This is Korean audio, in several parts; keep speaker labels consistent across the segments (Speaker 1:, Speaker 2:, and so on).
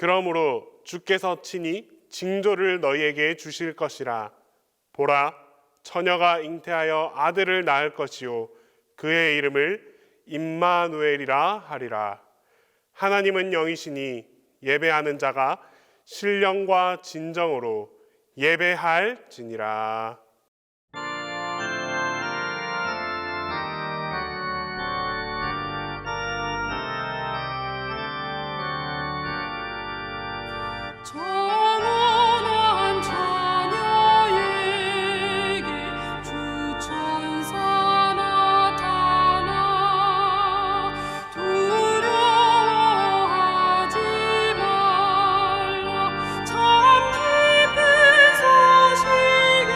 Speaker 1: 그러므로 주께서 친히 징조를 너희에게 주실 것이라. 보라, 처녀가 잉태하여 아들을 낳을 것이요 그의 이름을 임마누엘이라 하리라. 하나님은 영이시니 예배하는 자가 신령과 진정으로 예배할지니라.
Speaker 2: 정원한 자녀에게 주 천사 나타나 두려워하지 말라. 참 기쁜 소식을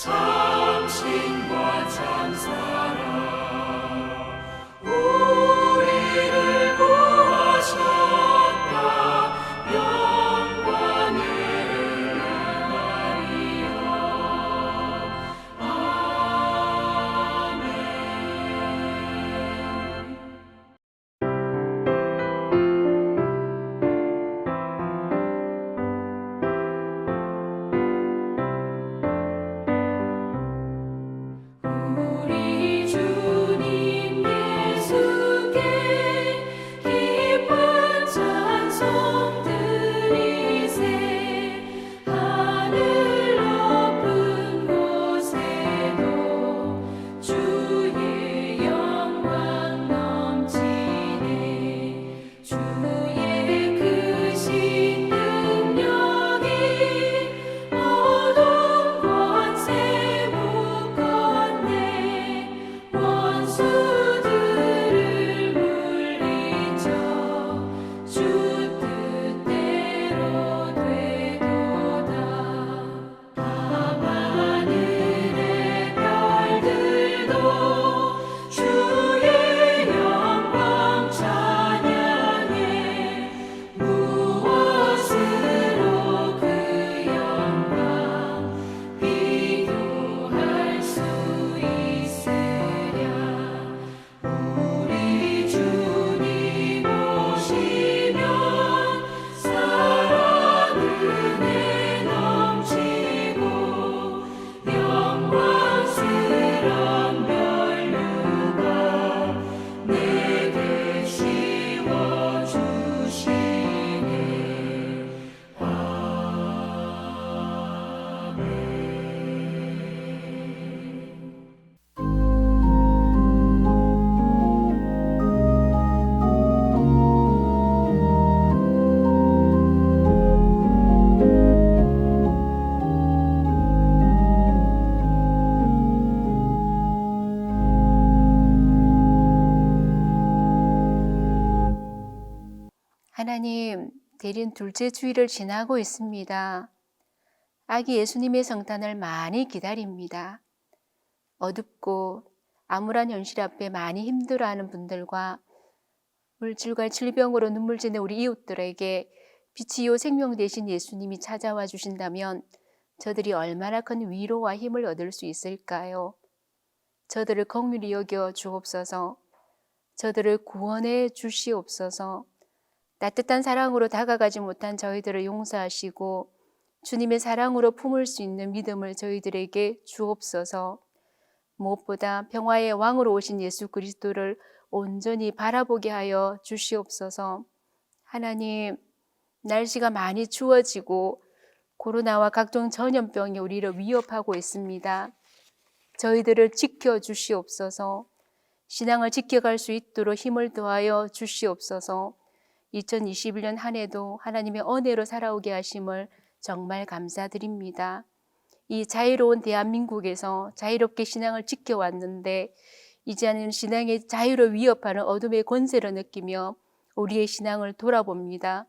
Speaker 2: 참신과 참사랑 우리를 구하셨다. 영광의 나리여. 아멘. 우리 주님 예수께 기쁜 찬송 드리세. 하늘 높은 곳에도 주의 영광 넘치네. 주의 크신 능력이 어두운 권세 묶었네. 원수들을 물리쳐 주 뜻대로 되도다. 밤하늘의 별들도 주의 영광 찬양해. 무엇으로 그 영광 비교할 수 있으랴. 우리 주님 오시면 사랑 은혜 넘치고 영광스런 면류관 내게 씌워주시네.
Speaker 3: 하나님, 대린 둘째 주일을 지나고 있습니다. 아기 예수님의 성탄을 많이 기다립니다. 어둡고 암울한 현실 앞에 많이 힘들어하는 분들과 물질과 질병으로 눈물 짓는 우리 이웃들에게 빛이요 생명 되신 예수님이 찾아와 주신다면 저들이 얼마나 큰 위로와 힘을 얻을 수 있을까요? 저들을 긍휼히 여겨 주옵소서. 저들을 구원해 주시옵소서. 따뜻한 사랑으로 다가가지 못한 저희들을 용서하시고 주님의 사랑으로 품을 수 있는 믿음을 저희들에게 주옵소서. 무엇보다 평화의 왕으로 오신 예수 그리스도를 온전히 바라보게 하여 주시옵소서. 하나님, 날씨가 많이 추워지고 코로나와 각종 전염병이 우리를 위협하고 있습니다. 저희들을 지켜주시옵소서. 신앙을 지켜갈 수 있도록 힘을 더하여 주시옵소서. 2021년 한 해도 하나님의 은혜로 살아오게 하심을 정말 감사드립니다. 이 자유로운 대한민국에서 자유롭게 신앙을 지켜왔는데 이제는 신앙의 자유를 위협하는 어둠의 권세를 느끼며 우리의 신앙을 돌아봅니다.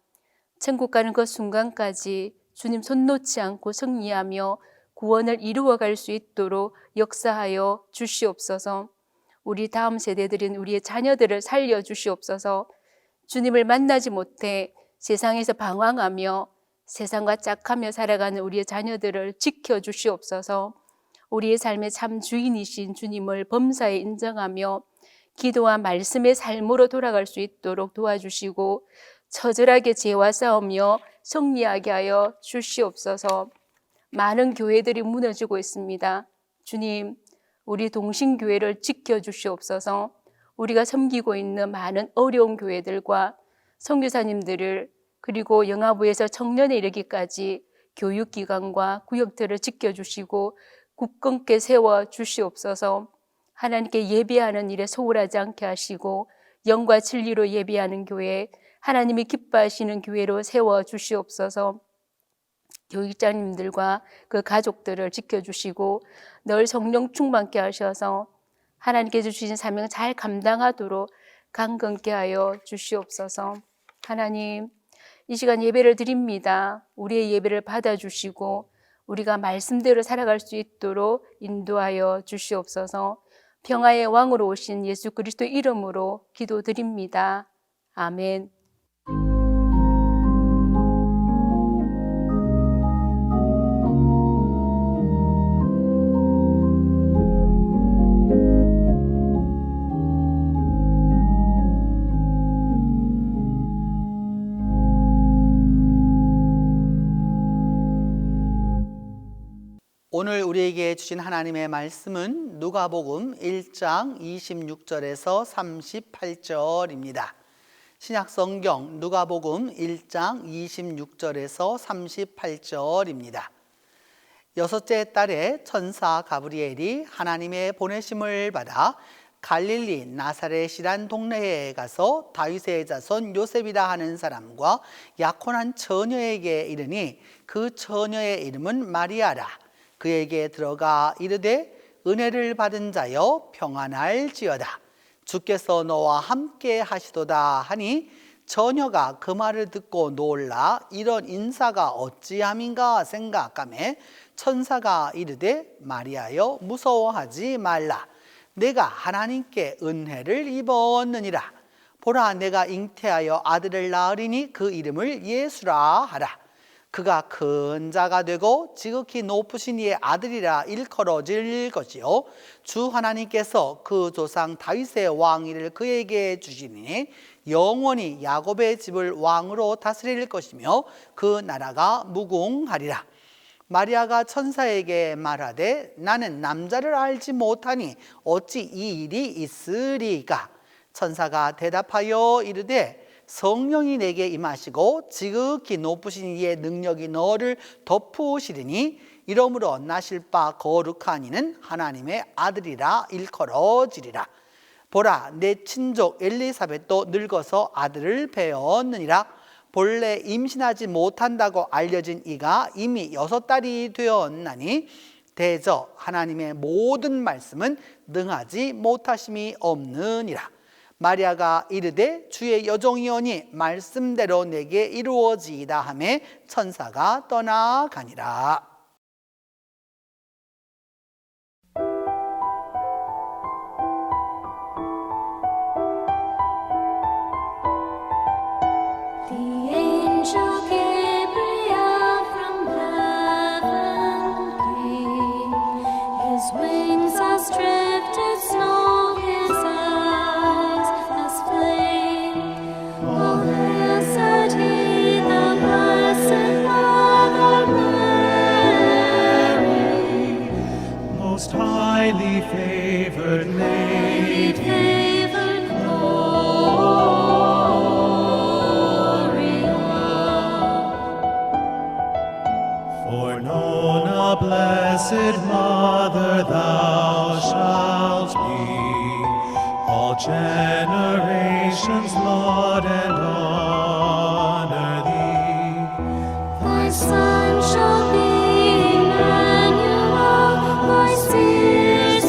Speaker 3: 천국 가는 그 순간까지 주님 손 놓지 않고 승리하며 구원을 이루어갈 수 있도록 역사하여 주시옵소서. 우리 다음 세대들인 우리의 자녀들을 살려 주시옵소서. 주님을 만나지 못해 세상에서 방황하며 세상과 짝하며 살아가는 우리의 자녀들을 지켜주시옵소서. 우리의 삶의 참 주인이신 주님을 범사에 인정하며 기도와 말씀의 삶으로 돌아갈 수 있도록 도와주시고 처절하게 죄와 싸우며 승리하게 하여 주시옵소서. 많은 교회들이 무너지고 있습니다. 주님, 우리 동신교회를 지켜주시옵소서. 우리가 섬기고 있는 많은 어려운 교회들과 선교사님들을 그리고 영아부에서 청년에 이르기까지 교육기관과 구역들을 지켜주시고 굳건하게 세워주시옵소서. 하나님께 예배하는 일에 소홀하지 않게 하시고 영과 진리로 예배하는 교회, 하나님이 기뻐하시는 교회로 세워주시옵소서. 교육자님들과 그 가족들을 지켜주시고 늘 성령 충만케 하셔서 하나님께서 주신 사명을 잘 감당하도록 강건케 하여 주시옵소서. 하나님, 이 시간 예배를 드립니다. 우리의 예배를 받아주시고 우리가 말씀대로 살아갈 수 있도록 인도하여 주시옵소서. 평화의 왕으로 오신 예수 그리스도 이름으로 기도드립니다. 아멘.
Speaker 4: 오늘 우리에게 주신 하나님의 말씀은 누가복음 1장 26절에서 38절입니다. 신약성경 누가복음 1장 26절에서 38절입니다. 여섯째 달에 천사 가브리엘이 하나님의 보내심을 받아 갈릴리 나사렛이란 동네에 가서 다윗의 자손 요셉이라 하는 사람과 약혼한 처녀에게 이르니 그 처녀의 이름은 마리아라. 그에게 들어가 이르되 은혜를 받은 자여 평안할지어다. 주께서 너와 함께 하시도다 하니 처녀가 그 말을 듣고 놀라 이런 인사가 어찌함인가 생각하매 천사가 이르되 마리아여 무서워하지 말라. 내가 하나님께 은혜를 입었느니라. 보라 내가 잉태하여 아들을 낳으리니 그 이름을 예수라 하라. 그가 큰 자가 되고 지극히 높으신 이의 아들이라 일컬어질 것이요 주 하나님께서 그 조상 다윗의 왕위를 그에게 주시니 영원히 야곱의 집을 왕으로 다스릴 것이며 그 나라가 무궁하리라. 마리아가 천사에게 말하되 나는 남자를 알지 못하니 어찌 이 일이 있으리까? 천사가 대답하여 이르되 성령이 내게 임하시고 지극히 높으신 이의 능력이 너를 덮으시리니 이러므로 나실 바 거룩한 이는 하나님의 아들이라 일컬어지리라. 보라 내 친족 엘리사벳도 늙어서 아들을 배었느니라. 본래 임신하지 못한다고 알려진 이가 이미 6달이 되었나니 대저 하나님의 모든 말씀은 능하지 못하심이 없느니라. 마리아가 이르되 주의 여종이오니 말씀대로 내게 이루어지이다 하매 천사가 떠나가니라.
Speaker 2: The angel Gabriel from heaven came. His wings as drifted snow, his eyes as flame. Oh, hail, said he, the blessed Mother Mary,
Speaker 5: most highly favored
Speaker 2: highly
Speaker 5: lady,
Speaker 2: favored Gloria.
Speaker 5: for known a blessed mother thou shalt be, all generations laud and honor thee.
Speaker 2: Thy son shall be Emmanuel, thy seers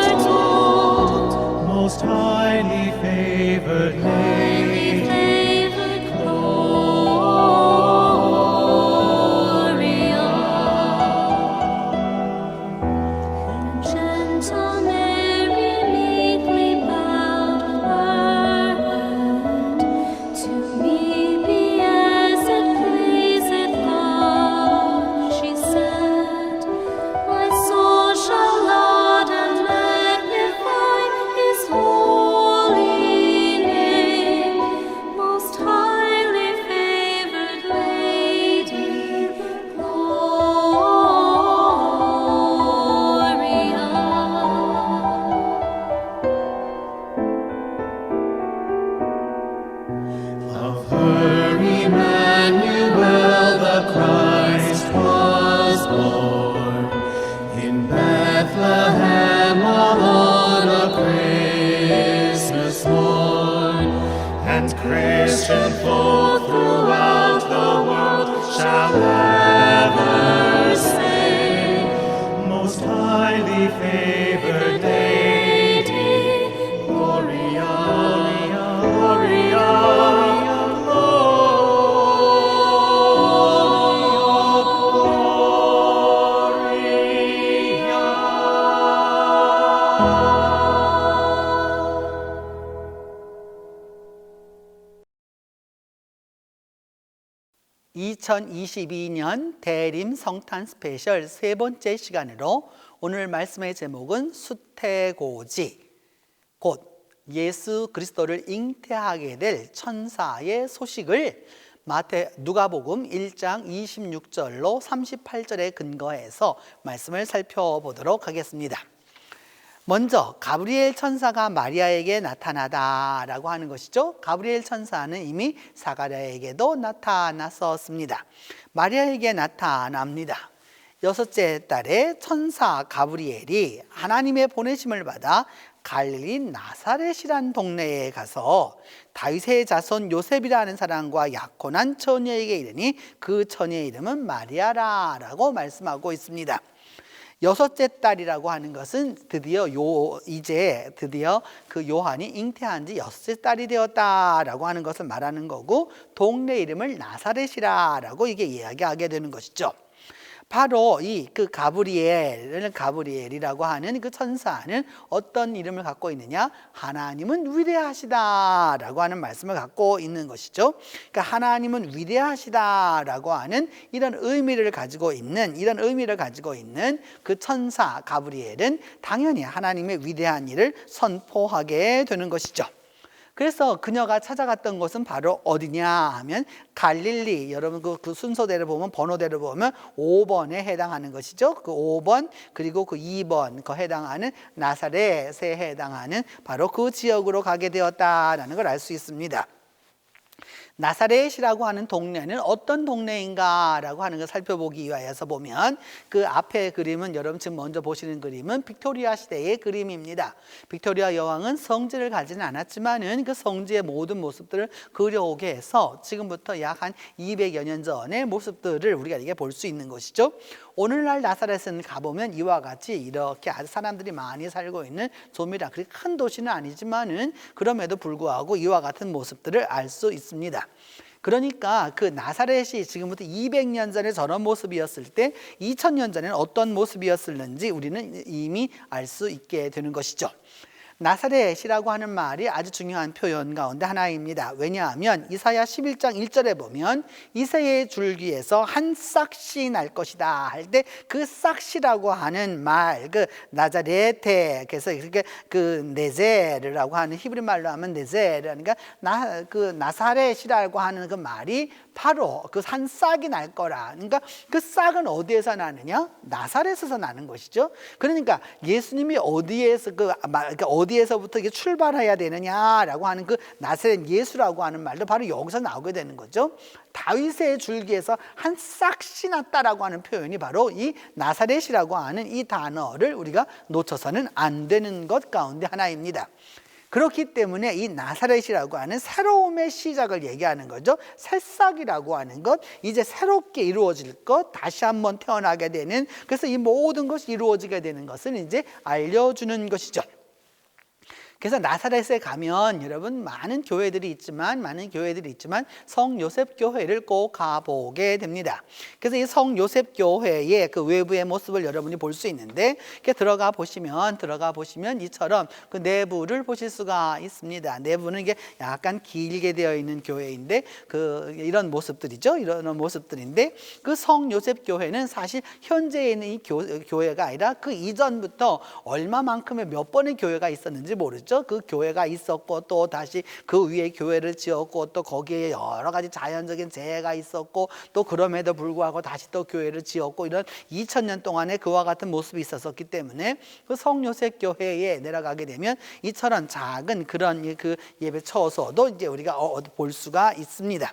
Speaker 2: foretold.
Speaker 5: Most highly favored
Speaker 2: Highly
Speaker 5: lady,
Speaker 2: favored Gloria. And gentle Mary meekly bowed her head. To me be as it pleaseth God.
Speaker 4: 2022년 대림 성탄 스페셜 세 번째 시간으로 오늘 말씀의 제목은 수태고지, 곧 예수 그리스도를 잉태하게 될 천사의 소식을 누가복음 1장 26절로 38절에 근거해서 말씀을 살펴보도록 하겠습니다. 먼저 가브리엘 천사가 마리아에게 나타나다라고 하는 것이죠. 가브리엘 천사는 이미 사가랴에게도 나타났었습니다. 마리아에게 나타납니다. 여섯째 달에 천사 가브리엘이 하나님의 보내심을 받아 갈릴리 나사렛이란 동네에 가서 다윗의 자손 요셉이라는 사람과 약혼한 처녀에게 이르니 그 처녀의 이름은 마리아라라고 말씀하고 있습니다. 여섯째 딸이라고 하는 것은 드디어 그 요한이 잉태한 지 여섯째 딸이 되었다라고 하는 것을 말하는 거고, 동네 이름을 나사렛이라고 이게 이야기하게 되는 것이죠. 바로 그 가브리엘이라고 하는 그 천사는 어떤 이름을 갖고 있느냐? 하나님은 위대하시다라고 하는 말씀을 갖고 있는 것이죠. 그러니까 하나님은 위대하시다라고 하는 이런 의미를 가지고 있는 그 천사 가브리엘은 당연히 하나님의 위대한 일을 선포하게 되는 것이죠. 그래서 그녀가 찾아갔던 곳은 바로 어디냐 하면 갈릴리, 여러분 그 순서대로 보면, 번호대로 보면 5번에 해당하는 것이죠. 그 5번 그리고 그 2번 해당하는 나사렛에 해당하는 바로 그 지역으로 가게 되었다라는 걸 알 수 있습니다. 나사렛이라고 하는 동네는 어떤 동네인가라고 하는 걸 살펴보기 위해서 보면, 그 앞에 그림은 여러분 지금 먼저 보시는 그림은 빅토리아 시대의 그림입니다. 빅토리아 여왕은 성지를 가지는 않았지만은 그 성지의 모든 모습들을 그려오게 해서 지금부터 약 한 200여 년 전의 모습들을 우리가 이게 볼 수 있는 것이죠. 오늘날 나사렛은 가보면 이와 같이 이렇게 아주 사람들이 많이 살고 있는 좀이라 그렇게 큰 도시는 아니지만은 그럼에도 불구하고 이와 같은 모습들을 알 수 있습니다. 그러니까 그 나사렛이 지금부터 200년 전에 저런 모습이었을 때 2000년 전에는 어떤 모습이었을는지 우리는 이미 알 수 있게 되는 것이죠. 나사렛이라고 하는 말이 아주 중요한 표현 가운데 하나입니다. 왜냐하면 이사야 11장 1절에 보면 이새의 줄기에서 한 싹시 날 것이다 할 때 그 싹시라고 하는 말, 그 나자레테, 그래서 이렇게 그 네제르라고 하는 히브리 말로 하면 네제르, 그러니까 그 나사렛이라고 하는 그 말이 바로 그 한 싹이 날 거라. 그러니까 그 싹은 어디에서 나느냐? 나사렛에서 나는 것이죠. 그러니까 예수님이 어디에서부터 이게 출발해야 되느냐라고 하는 그 나사렛 예수라고 하는 말도 바로 여기서 나오게 되는 거죠. 다윗의 줄기에서 한 싹시 났다라고 하는 표현이 바로 이 나사렛이라고 하는 이 단어를 우리가 놓쳐서는 안 되는 것 가운데 하나입니다. 그렇기 때문에 이 나사렛이라고 하는 새로움의 시작을 얘기하는 거죠. 새싹이라고 하는 것, 이제 새롭게 이루어질 것, 다시 한번 태어나게 되는, 그래서 이 모든 것이 이루어지게 되는 것을 이제 알려주는 것이죠. 그래서 나사렛에 가면 여러분 많은 교회들이 있지만 성 요셉 교회를 꼭 가보게 됩니다. 그래서 이 성 요셉 교회의 그 외부의 모습을 여러분이 볼 수 있는데, 이렇게 들어가 보시면 이처럼 그 내부를 보실 수가 있습니다. 내부는 이게 약간 길게 되어 있는 교회인데 이런 모습들이죠. 이런 모습들인데, 그 성 요셉 교회는 사실 현재 있는 이 교회가 아니라 그 이전부터 얼마만큼의 몇 번의 교회가 있었는지 모르죠. 그 교회가 있었고 또 다시 그 위에 교회를 지었고 또 거기에 여러 가지 자연적인 재해가 있었고 또 그럼에도 불구하고 다시 또 교회를 지었고, 이런 2000년 동안에 그와 같은 모습이 있었기 때문에 그 성요셉 교회에 내려가게 되면 이처럼 작은 그런 그 예배 처소도 이제 우리가 볼 수가 있습니다.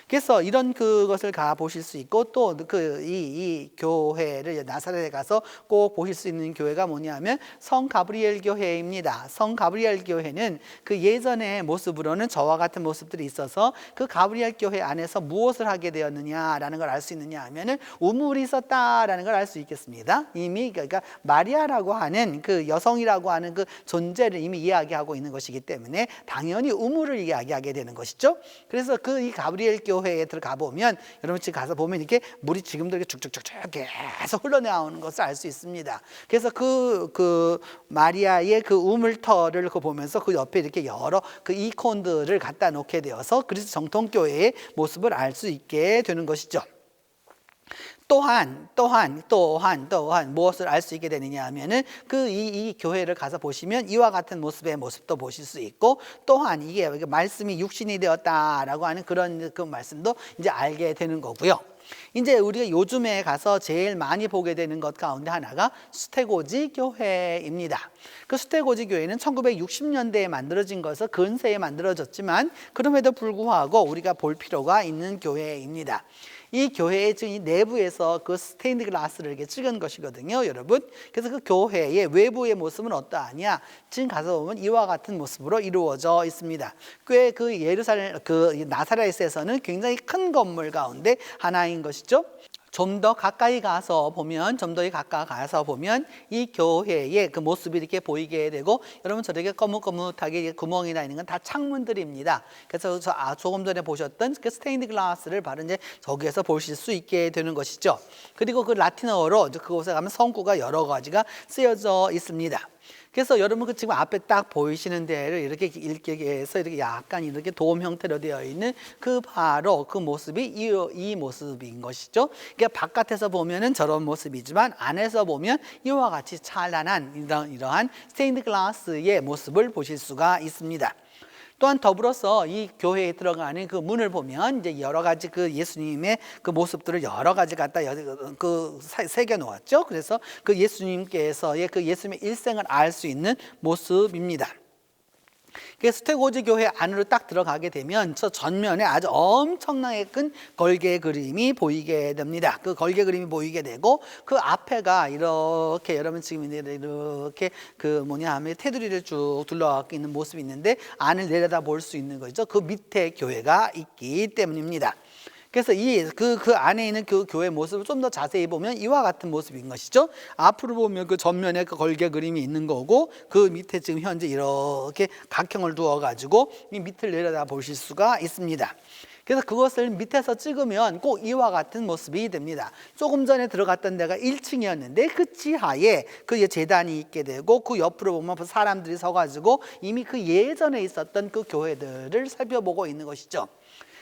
Speaker 4: 그래서 이런 그것을 가 보실 수 있고, 또 이 교회를 나사렛에 가서 꼭 보실 수 있는 교회가 뭐냐면 성 가브리엘 교회입니다. 성 가브리엘 교회는 그 예전의 모습으로는 저와 같은 모습들이 있어서 그 가브리엘 교회 안에서 무엇을 하게 되었느냐라는 걸 알 수 있느냐 하면은 우물이 있었다라는 걸 알 수 있겠습니다. 이미 그러니까 마리아라고 하는 그 여성이라고 하는 그 존재를 이미 이야기하고 있는 것이기 때문에 당연히 우물을 이야기하게 되는 것이죠. 그래서 이 가브리엘 교회 교회에 들어가 보면 여러분 지금 가서 보면 이렇게 물이 지금도 이렇게 쭉쭉쭉쭉 계속 흘러나오는 것을 알 수 있습니다. 그래서 그 마리아의 그 우물터를 보면서 그 옆에 이렇게 여러 그 이콘들을 갖다 놓게 되어서 그리스도 정통교회의 모습을 알 수 있게 되는 것이죠. 또한 무엇을 알 수 있게 되느냐 하면은 이 교회를 가서 보시면 이와 같은 모습의 모습도 보실 수 있고, 또한 이게 말씀이 육신이 되었다라고 하는 그런 그 말씀도 이제 알게 되는 거고요. 이제 우리가 요즘에 가서 제일 많이 보게 되는 것 가운데 하나가 수태고지 교회입니다. 그 수태고지 교회는 1960년대에 만들어진 것은 근세에 만들어졌지만 그럼에도 불구하고 우리가 볼 필요가 있는 교회입니다. 이 교회의 지금 내부에서 그 스테인드 글라스를 이렇게 찍은 것이거든요, 여러분. 그래서 그 교회의 외부의 모습은 어떠하냐? 지금 가서 보면 이와 같은 모습으로 이루어져 있습니다. 꽤 그 예루살렘, 그 나사렛에서는 굉장히 큰 건물 가운데 하나인 것이죠. 좀 더 가까이 가서 보면 이 교회의 그 모습이 이렇게 보이게 되고, 여러분 저렇게 거뭇거뭇하게 구멍이 나 있는 건 다 창문들입니다. 그래서 조금 전에 보셨던 그 스테인드 글라스를 바로 이제 저기에서 보실 수 있게 되는 것이죠. 그리고 그 라틴어로 그곳에 가면 성구가 여러 가지가 쓰여져 있습니다. 그래서 여러분 그 지금 앞에 딱 보이시는 데를 이렇게 읽게 해서 이렇게 약간 이렇게 도움 형태로 되어 있는 그 바로 그 모습이 이 모습인 것이죠. 그러니까 바깥에서 보면은 저런 모습이지만 안에서 보면 이와 같이 찬란한 이러한 스테인드 글라스의 모습을 보실 수가 있습니다. 또한 더불어서 이 교회에 들어가는 그 문을 보면 이제 여러 가지 그 예수님의 그 모습들을 여러 가지 갖다 그 새겨 놓았죠. 그래서 그 예수님께서의 그 예수님의 일생을 알 수 있는 모습입니다. 그래서 수태고지 교회 안으로 딱 들어가게 되면 저 전면에 아주 엄청나게 큰 걸개 그림이 보이게 됩니다. 그 걸개 그림이 보이게 되고, 그 앞에가 이렇게 여러분 지금 이렇게 그 하면 테두리를 쭉 둘러가고 있는 모습이 있는데 안을 내려다 볼 수 있는 거죠. 그 밑에 교회가 있기 때문입니다. 그래서 그 안에 있는 그 교회 모습을 좀 더 자세히 보면 이와 같은 모습인 것이죠. 앞으로 보면 그 전면에 그 걸개 그림이 있는 거고, 그 밑에 지금 현재 이렇게 각형을 두어 가지고 이 밑을 내려다 보실 수가 있습니다. 그래서 그것을 밑에서 찍으면 꼭 이와 같은 모습이 됩니다. 조금 전에 들어갔던 데가 1층이었는데 그 지하에 그 제단이 있게 되고, 그 옆으로 보면 사람들이 서가지고 이미 그 예전에 있었던 그 교회들을 살펴보고 있는 것이죠.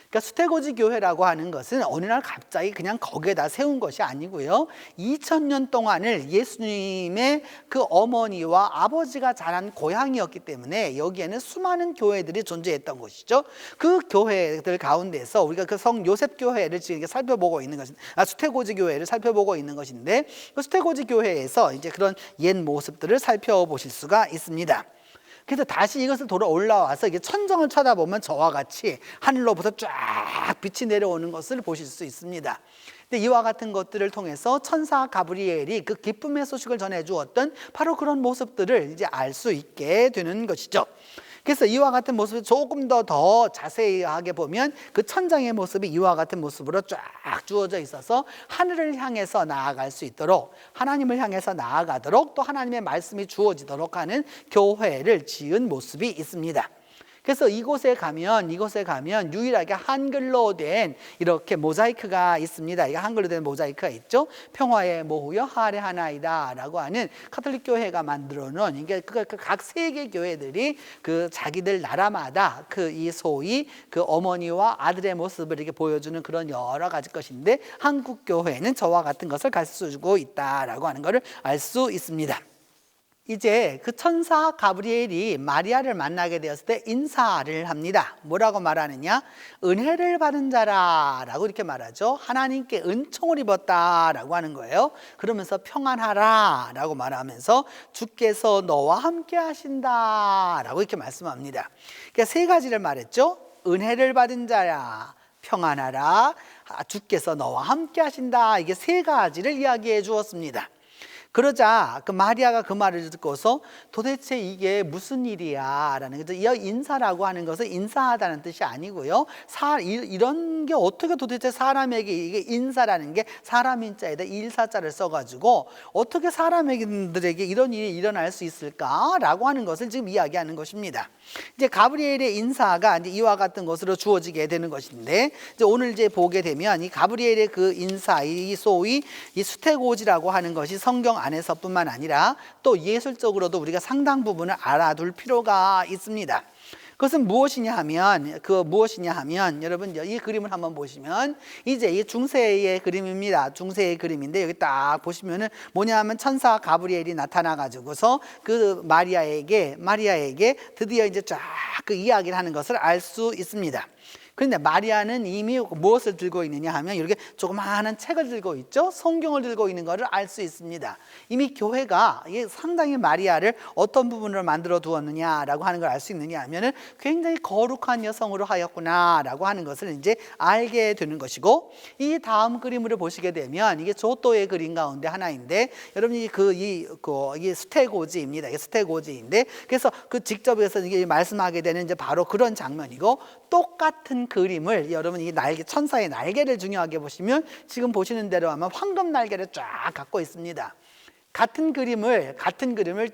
Speaker 4: 그러니까 수태고지 교회라고 하는 것은 어느 날 갑자기 그냥 거기에다 세운 것이 아니고요. 2000년 동안을 예수님의 그 어머니와 아버지가 자란 고향이었기 때문에 여기에는 수많은 교회들이 존재했던 것이죠. 그 교회들 가운데서 우리가 그 성 요셉 교회를 지금 살펴보고 있는 것은 수태고지 교회를 살펴보고 있는 것인데, 그 수태고지 교회에서 이제 그런 옛 모습들을 살펴보실 수가 있습니다. 그래서 다시 이것을 돌아 올라와서 이게 천정을 쳐다보면 저와 같이 하늘로부터 쫙 빛이 내려오는 것을 보실 수 있습니다. 근데 이와 같은 것들을 통해서 천사 가브리엘이 그 기쁨의 소식을 전해 주었던 바로 그런 모습들을 이제 알 수 있게 되는 것이죠. 그래서 이와 같은 모습을 조금 더 자세하게 보면 그 천장의 모습이 이와 같은 모습으로 쫙 주어져 있어서 하늘을 향해서 나아갈 수 있도록, 하나님을 향해서 나아가도록, 또 하나님의 말씀이 주어지도록 하는 교회를 지은 모습이 있습니다. 그래서 이곳에 가면 유일하게 한글로 된 이렇게 모자이크가 있습니다. 이게 한글로 된 모자이크가 있죠. 평화의 모후여 할례하나이다 라고 하는 카톨릭 교회가 만들어 놓은, 이게 각 세계 교회들이 그 자기들 나라마다 그 이 소위 그 어머니와 아들의 모습을 이렇게 보여주는 그런 여러 가지 것인데, 한국 교회는 저와 같은 것을 가르쳐주고 있다라고 하는 것을 알 수 있습니다. 이제 그 천사 가브리엘이 마리아를 만나게 되었을 때 인사를 합니다. 뭐라고 말하느냐? 은혜를 받은 자라라고 이렇게 말하죠. 하나님께 은총을 입었다라고 하는 거예요. 그러면서 평안하라라고 말하면서 주께서 너와 함께 하신다라고 이렇게 말씀합니다. 그러니까 세 가지를 말했죠. 은혜를 받은 자야, 평안하라, 주께서 너와 함께 하신다. 이게 세 가지를 이야기해 주었습니다. 그러자 그 마리아가 그 말을 듣고서 도대체 이게 무슨 일이야 라는 거죠. 이 인사라고 하는 것은 인사하다는 뜻이 아니고요. 이런 게 어떻게 도대체 사람에게 이게 인사라는 게 사람 인자에다 일사자를 써가지고 어떻게 사람들에게 이런 일이 일어날 수 있을까라고 하는 것을 지금 이야기하는 것입니다. 이제 가브리엘의 인사가 이제 이와 같은 것으로 주어지게 되는 것인데, 이제 오늘 이제 보게 되면 이 가브리엘의 그 인사, 이 소위 이 수태고지라고 하는 것이 성경 안에서뿐만 아니라 또 예술적으로도 우리가 상당 부분을 알아둘 필요가 있습니다. 그것은 무엇이냐 하면 여러분 이 그림을 한번 보시면 이제 이 중세의 그림입니다. 중세의 그림인데 여기 딱 보시면은 뭐냐 하면 천사 가브리엘이 나타나 가지고서 그 마리아에게 드디어 이제 쫙 그 이야기를 하는 것을 알 수 있습니다. 그런데 마리아는 이미 무엇을 들고 있느냐 하면 이렇게 조그마한 책을 들고 있죠. 성경을 들고 있는 것을 알 수 있습니다. 이미 교회가 이게 상당히 마리아를 어떤 부분으로 만들어 두었느냐라고 하는 걸 알 수 있느냐 하면은 굉장히 거룩한 여성으로 하였구나라고 하는 것을 이제 알게 되는 것이고, 이 다음 그림으로 보시게 되면 이게 조또의 그림 가운데 하나인데, 여러분이 이게 수태고지입니다. 이게 수태고지인데, 그래서 그 직접에서 이게 말씀하게 되는 이제 바로 그런 장면이고, 똑같은 그림을 여러분 이 날개, 천사의 날개를 중요하게 보시면 지금 보시는 대로 아마 황금 날개를 쫙 갖고 있습니다. 같은 그림을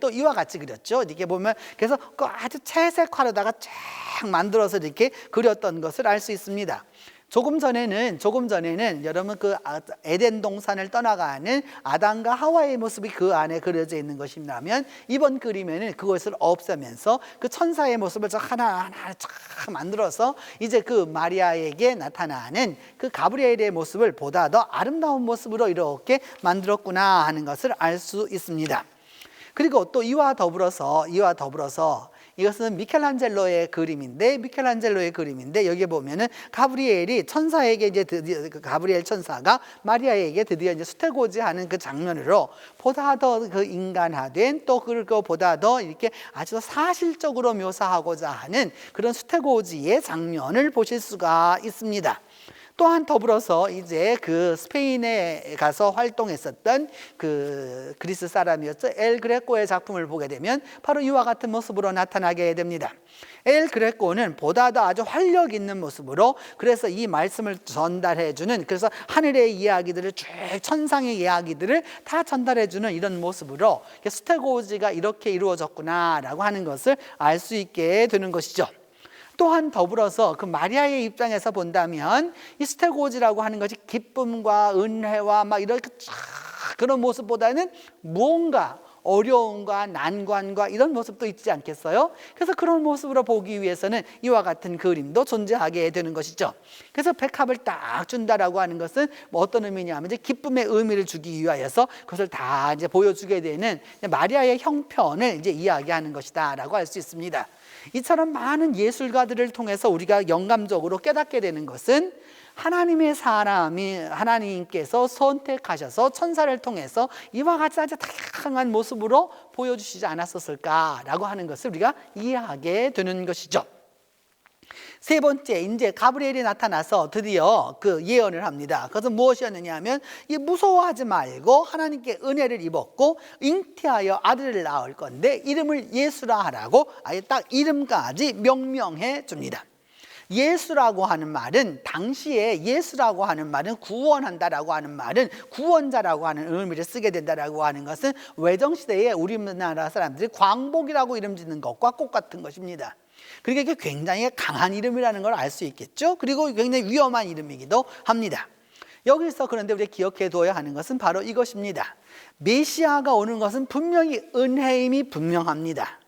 Speaker 4: 또 이와 같이 그렸죠. 이렇게 보면 그래서 그 아주 채색화로다가 쫙 만들어서 이렇게 그렸던 것을 알 수 있습니다. 조금 전에는 여러분 그 에덴 동산을 떠나가는 아담과 하와의 모습이 그 안에 그려져 있는 것이라면, 이번 그림에는 그것을 없애면서 그 천사의 모습을 하나하나 쫙 만들어서 이제 그 마리아에게 나타나는 그 가브리엘의 모습을 보다 더 아름다운 모습으로 이렇게 만들었구나 하는 것을 알 수 있습니다. 그리고 또 이와 더불어서 이것은 미켈란젤로의 그림인데 여기에 보면은 가브리엘이 천사에게 이제 드디어 가브리엘 천사가 마리아에게 드디어 이제 수태고지하는 그 장면으로 보다 더 그 인간화된, 또 그보다 더 이렇게 아주 사실적으로 묘사하고자 하는 그런 수태고지의 장면을 보실 수가 있습니다. 또한 더불어서 이제 그 스페인에 가서 활동했었던 그 그리스 사람이었죠. 엘 그레코의 작품을 보게 되면 바로 이와 같은 모습으로 나타나게 됩니다. 엘 그레코는 보다 더 아주 활력 있는 모습으로, 그래서 이 말씀을 전달해주는, 그래서 하늘의 이야기들을 쭉 천상의 이야기들을 다 전달해주는 이런 모습으로 수태고지가 이렇게 이루어졌구나라고 하는 것을 알 수 있게 되는 것이죠. 또한 더불어서 그 마리아의 입장에서 본다면 이 수태고지라고 하는 것이 기쁨과 은혜와 막 이렇게 쫙 그런 모습보다는 무언가 어려움과 난관과 이런 모습도 있지 않겠어요? 그래서 그런 모습으로 보기 위해서는 이와 같은 그림도 존재하게 되는 것이죠. 그래서 백합을 딱 준다라고 하는 것은 뭐 어떤 의미냐면 이제 기쁨의 의미를 주기 위하여서 그것을 다 이제 보여주게 되는 마리아의 형편을 이제 이야기하는 것이다라고 할 수 있습니다. 이처럼 많은 예술가들을 통해서 우리가 영감적으로 깨닫게 되는 것은 하나님의 사람이 하나님께서 선택하셔서 천사를 통해서 이와 같이 아주 다양한 모습으로 보여주시지 않았었을까라고 하는 것을 우리가 이해하게 되는 것이죠. 세 번째, 이제 가브리엘이 나타나서 드디어 그 예언을 합니다. 그것은 무엇이었느냐 하면, 이 무서워하지 말고 하나님께 은혜를 입었고 잉태하여 아들을 낳을 건데 이름을 예수라 하라고 아예 딱 이름까지 명명해 줍니다. 예수라고 하는 말은, 당시에 예수라고 하는 말은 구원한다라고 하는 말은 구원자라고 하는 의미를 쓰게 된다라고 하는 것은 외정시대에 우리나라 사람들이 광복이라고 이름 짓는 것과 똑같은 것입니다. 그러니까 이게 굉장히 강한 이름이라는 걸 알 수 있겠죠. 그리고 굉장히 위험한 이름이기도 합니다. 여기서 그런데 우리가 기억해 둬야 하는 것은 바로 이것입니다. 메시아가 오는 것은 분명히 은혜임이 분명합니다.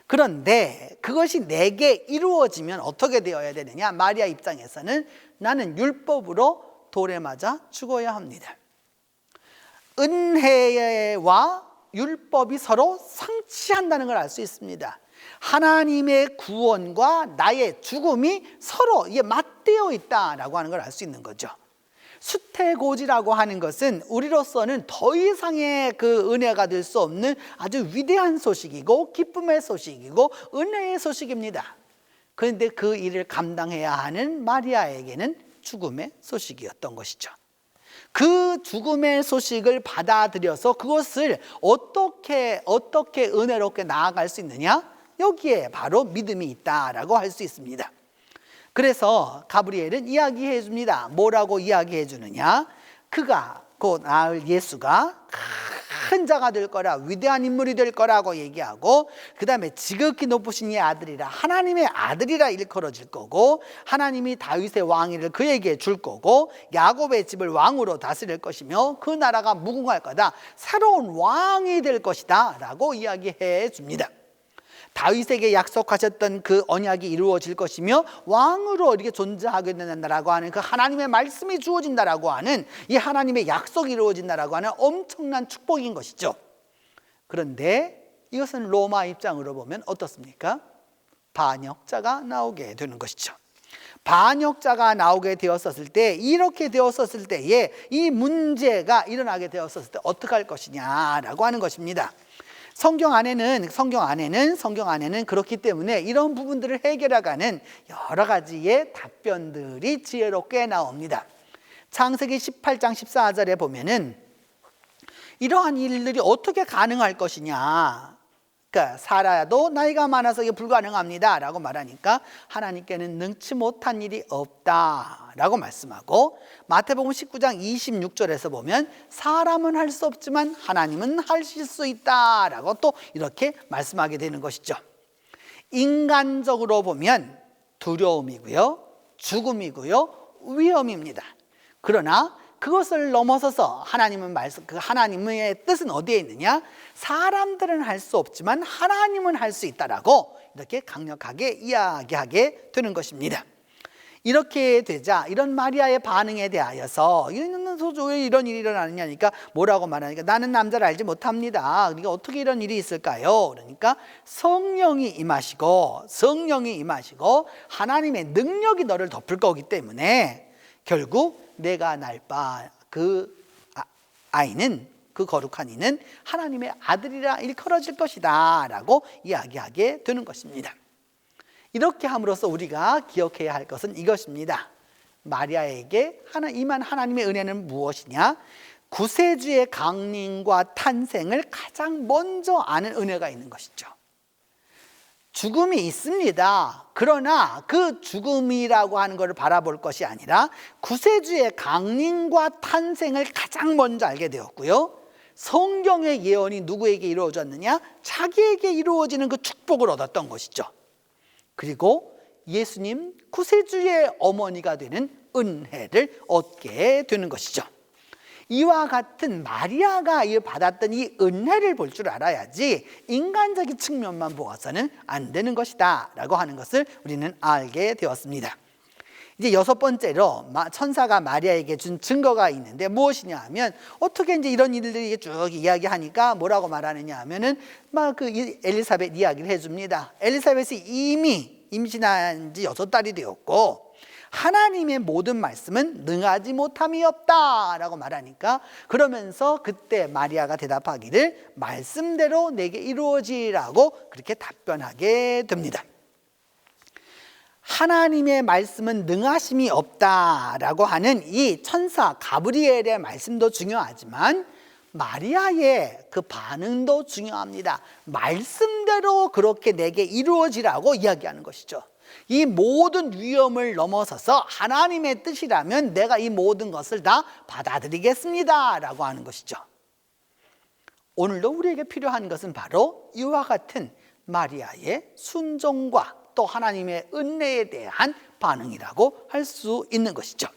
Speaker 4: 그런데 그것이 내게 이루어지면 어떻게 되어야 되느냐? 마리아 입장에서는 나는 율법으로 돌에 맞아 죽어야 합니다. 은혜와 율법이 서로 상치한다는 걸 알 수 있습니다. 하나님의 구원과 나의 죽음이 서로 이게 맞대어 있다라고 하는 걸 알 수 있는 거죠. 수태고지라고 하는 것은 우리로서는 더 이상의 그 은혜가 될 수 없는 아주 위대한 소식이고 기쁨의 소식이고 은혜의 소식입니다. 그런데 그 일을 감당해야 하는 마리아에게는 죽음의 소식이었던 것이죠. 그 죽음의 소식을 받아들여서 그것을 어떻게 은혜롭게 나아갈 수 있느냐? 여기에 바로 믿음이 있다라고 할 수 있습니다. 그래서 가브리엘은 이야기해 줍니다. 뭐라고 이야기해 주느냐? 그가 곧 낳을 예수가 큰 자가 될 거라, 위대한 인물이 될 거라고 얘기하고, 그 다음에 지극히 높으신 이의 아들이라, 하나님의 아들이라 일컬어질 거고, 하나님이 다윗의 왕위를 그에게 줄 거고, 야곱의 집을 왕으로 다스릴 것이며 그 나라가 무궁할 거다, 새로운 왕이 될 것이다 라고 이야기해 줍니다. 다윗에게 약속하셨던 그 언약이 이루어질 것이며 왕으로 이렇게 존재하게 된다라고 하는 그 하나님의 말씀이 주어진다라고 하는, 이 하나님의 약속이 이루어진다라고 하는 엄청난 축복인 것이죠. 그런데 이것은 로마 입장으로 보면 어떻습니까? 반역자가 나오게 되는 것이죠. 반역자가 나오게 되었었을 때, 이렇게 되었었을 때에 이 문제가 일어나게 되었었을 때 어떻게 할 것이냐라고 하는 것입니다. 성경 안에는 그렇기 때문에 이런 부분들을 해결해가는 여러 가지의 답변들이 지혜롭게 나옵니다. 창세기 18장 14절에 보면은 이러한 일들이 어떻게 가능할 것이냐, 그러니까 사라도 나이가 많아서 이게 불가능합니다 라고 말하니까 하나님께는 능치 못한 일이 없다 라고 말씀하고, 마태복음 19장 26절에서 보면 사람은 할 수 없지만 하나님은 하실 수 있다 라고 또 이렇게 말씀하게 되는 것이죠. 인간적으로 보면 두려움이고요, 죽음이고요, 위험입니다. 그러나 그것을 넘어서서 그 하나님의 뜻은 어디에 있느냐? 사람들은 할 수 없지만 하나님은 할 수 있다라고 이렇게 강력하게 이야기하게 되는 것입니다. 이렇게 되자 이런 마리아의 반응에 대하여서 왜 이런 일이 일어나느냐니까 뭐라고 말하니까 나는 남자를 알지 못합니다. 그러니까 어떻게 이런 일이 있을까요? 그러니까 성령이 임하시고 하나님의 능력이 너를 덮을 거기 때문에 결국 내가 낳을 바 그 아이는, 그 거룩한 이는 하나님의 아들이라 일컬어질 것이다 라고 이야기하게 되는 것입니다. 이렇게 함으로써 우리가 기억해야 할 것은 이것입니다. 마리아에게 임한 하나님의 은혜는 무엇이냐? 구세주의 강림과 탄생을 가장 먼저 아는 은혜가 있는 것이죠. 죽음이 있습니다. 그러나 그 죽음이라고 하는 것을 바라볼 것이 아니라 구세주의 강림과 탄생을 가장 먼저 알게 되었고요, 성경의 예언이 누구에게 이루어졌느냐? 자기에게 이루어지는 그 축복을 얻었던 것이죠. 그리고 예수님 구세주의 어머니가 되는 은혜를 얻게 되는 것이죠. 이와 같은 마리아가 받았던 이 은혜를 볼 줄 알아야지 인간적인 측면만 보아서는 안 되는 것이다 라고 하는 것을 우리는 알게 되었습니다. 이제 여섯 번째로 천사가 마리아에게 준 증거가 있는데 무엇이냐 하면, 어떻게 이제 이런 일들이 쭉 이야기하니까 뭐라고 말하느냐 하면은 그 엘리사벳 이야기를 해줍니다. 엘리사벳이 이미 임신한 지 6달이 되었고 하나님의 모든 말씀은 능하지 못함이 없다 라고 말하니까, 그러면서 그때 마리아가 대답하기를 말씀대로 내게 이루어지라고 그렇게 답변하게 됩니다. 하나님의 말씀은 능하심이 없다라고 하는 이 천사 가브리엘의 말씀도 중요하지만 마리아의 그 반응도 중요합니다. 말씀대로 그렇게 내게 이루어지라고 이야기하는 것이죠. 이 모든 위험을 넘어서서 하나님의 뜻이라면 내가 이 모든 것을 다 받아들이겠습니다 라고 하는 것이죠. 오늘도 우리에게 필요한 것은 바로 이와 같은 마리아의 순종과 또 하나님의 은혜에 대한 반응이라고 할 수 있는 것이죠.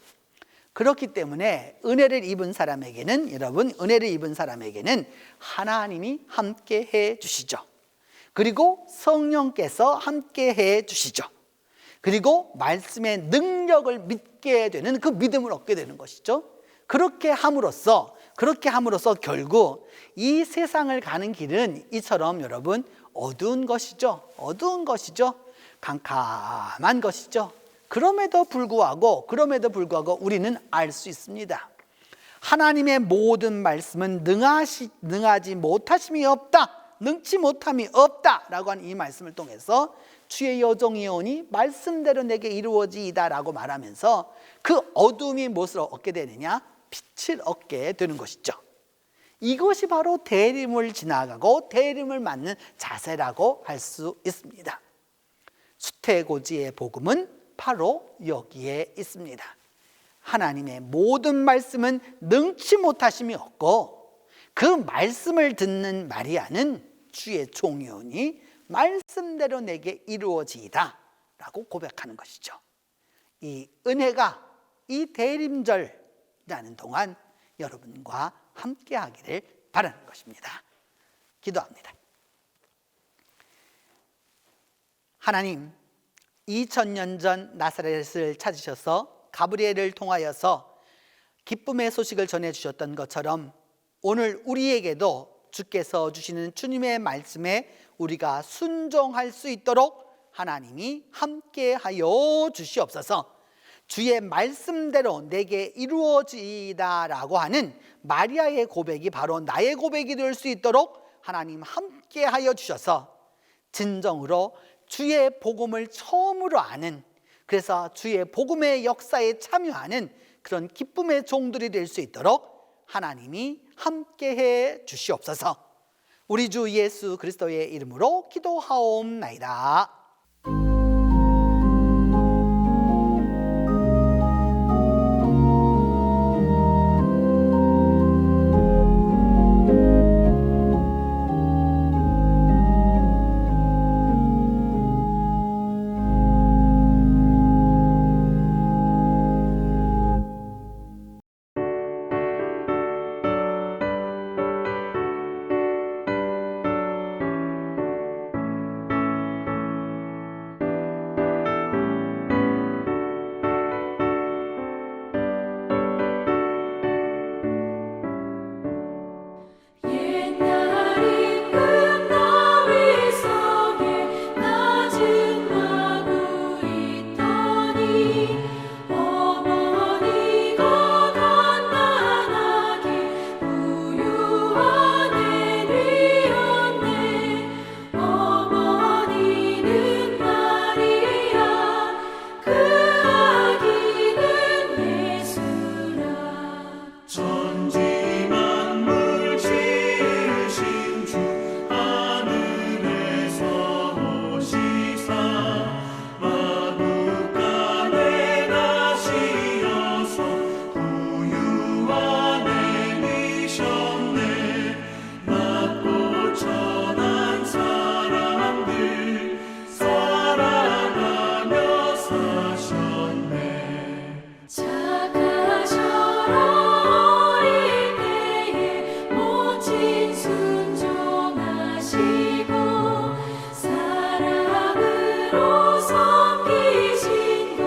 Speaker 4: 그렇기 때문에 은혜를 입은 사람에게는, 여러분, 은혜를 입은 사람에게는 하나님이 함께 해 주시죠. 그리고 성령께서 함께 해 주시죠. 그리고 말씀의 능력을 믿게 되는 그 믿음을 얻게 되는 것이죠. 그렇게 함으로써 결국 이 세상을 가는 길은 이처럼 여러분 어두운 것이죠. 캄캄한 것이죠. 그럼에도 불구하고 우리는 알 수 있습니다. 하나님의 모든 말씀은 능하지 못하심이 없다, 능치 못함이 없다 라고 하는 이 말씀을 통해서 주의 여종이오니 말씀대로 내게 이루어지이다 라고 말하면서 그 어둠이 무엇을 얻게 되느냐? 빛을 얻게 되는 것이죠. 이것이 바로 대림을 지나가고 대림을 맞는 자세라고 할 수 있습니다. 수태고지의 복음은 바로 여기에 있습니다. 하나님의 모든 말씀은 능치 못하심이 없고 그 말씀을 듣는 마리아는 주의 종이오니 말씀대로 내게 이루어지이다 라고 고백하는 것이죠. 이 은혜가 이 대림절이라는 동안 여러분과 함께 하기를 바라는 것입니다. 기도합니다. 하나님, 2000년 전 나사렛을 찾으셔서 가브리엘을 통하여서 기쁨의 소식을 전해주셨던 것처럼 오늘 우리에게도 주께서 주시는 주님의 말씀에 우리가 순종할 수 있도록 하나님이 함께하여 주시옵소서. 주의 말씀대로 내게 이루어지다라고 하는 마리아의 고백이 바로 나의 고백이 될 수 있도록 하나님 함께하여 주셔서 진정으로 주의 복음을 처음으로 아는, 그래서 주의 복음의 역사에 참여하는 그런 기쁨의 종들이 될 수 있도록 하나님이 함께해 주시옵소서. 우리 주 예수 그리스도의 이름으로 기도하옵나이다.
Speaker 2: 옛날이 끝나위 성에 낮은 마구 있더니 어머니가 간단하게 부유한 애리였네. 어머니는 마리아, 그 아기는 예수라.
Speaker 5: 천지 만물 지으신 주 하늘에서 오시사 만국간에 나시어서 부유한 애이셨네. 낮고 천한 사람들 사랑하며 사셨네.
Speaker 2: 착하셔라 어릴 때에 모친 순종하시고 사랑으로 섬기신 것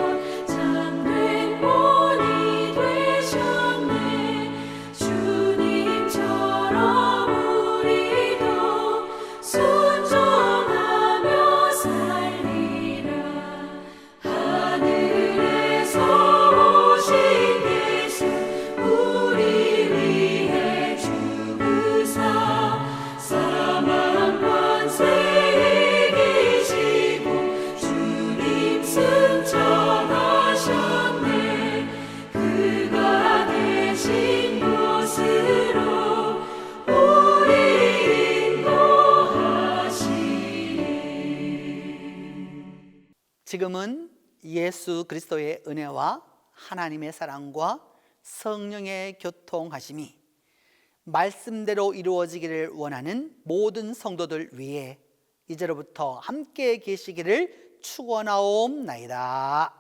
Speaker 2: 참된 본이 되셨네. 주님처럼 우리도 순종하며 살리라. 하늘에서 오신 예수 우리 위해 죽으사 사망 권세 이기시고 주님 승천하셨네. 그가 계신 곳으로 우리 인도하시리.
Speaker 4: 지금은 예수 그리스도의 은혜와 하나님의 사랑과 성령의 교통하심이 말씀대로 이루어지기를 원하는 모든 성도들 위해 이제로부터 함께 계시기를 축원하옵나이다.